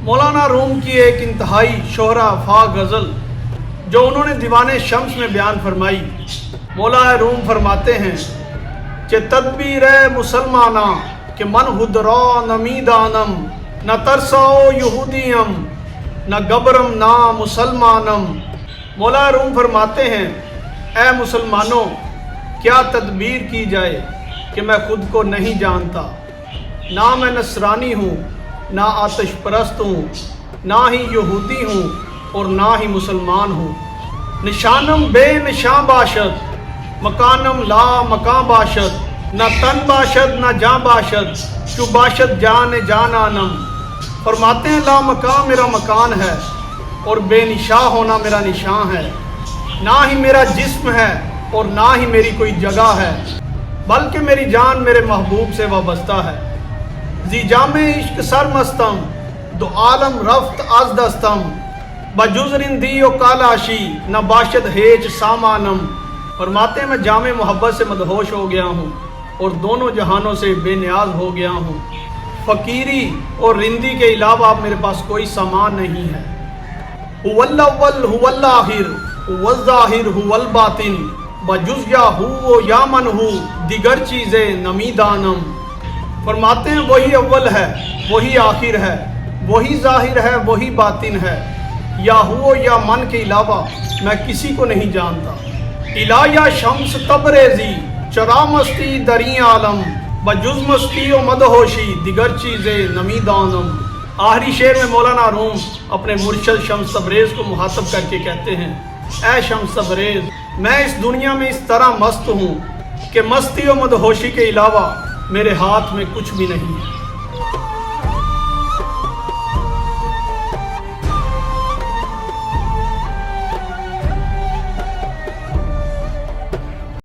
مولانا روم کی ایک انتہائی شہرہ فا غزل جو انہوں نے دیوان شمس میں بیان فرمائی۔ مولا روم فرماتے ہیں کہ تدبیر مسلمانہ کہ من ہدرا نمیدانم نہ ترساؤ یہودیم نہ گبرم نہ مسلمانم۔ مولا روم فرماتے ہیں اے مسلمانوں، کیا تدبیر کی جائے کہ میں خود کو نہیں جانتا، نہ میں نصرانی ہوں، نہ آتش پرست ہوں، نہ ہی یہودی ہوں اور نہ ہی مسلمان ہوں۔ نشانم بے نشاں باشد مکانم لا مکان باشد، نہ تن باشد نہ جاں باشد چو باشد جان جانانم۔ فرماتے ہیں لا مکان میرا مکان ہے اور بے نشاں ہونا میرا نشان ہے، نہ ہی میرا جسم ہے اور نہ ہی میری کوئی جگہ ہے، بلکہ میری جان میرے محبوب سے وابستہ ہے۔ زی جامع عشق سرمستم دو عالم رفت از دستم، بجز رندی و کالاشی نہ باشد ہیچ سامانم۔ فرماتے ہیں میں جامع محبت سے مدہوش ہو گیا ہوں اور دونوں جہانوں سے بے نیاز ہو گیا ہوں، فقیری اور رندی کے علاوہ اب میرے پاس کوئی سامان نہیں ہے۔ هو الاول هو الاخر هو الظاہر هو الباطن بجز یا ہو یا من ہو دیگر چیزیں نمیدانم۔ فرماتے ہیں وہی اول ہے، وہی آخر ہے، وہی ظاہر ہے، وہی باطن ہے، یا ہو یا من کے علاوہ میں کسی کو نہیں جانتا۔ الہ یا شمس تبریزی چرا مستی دریں عالم بجز مستی و مدہوشی دیگر چیزیں نمیدانم۔ آخری شعر میں مولانا روم اپنے مرشد شمس تبریز کو مخاطب کر کے کہتے ہیں اے شمس تبریز، میں اس دنیا میں اس طرح مست ہوں کہ مستی و مدہوشی کے علاوہ میرے ہاتھ میں کچھ بھی نہیں ہے۔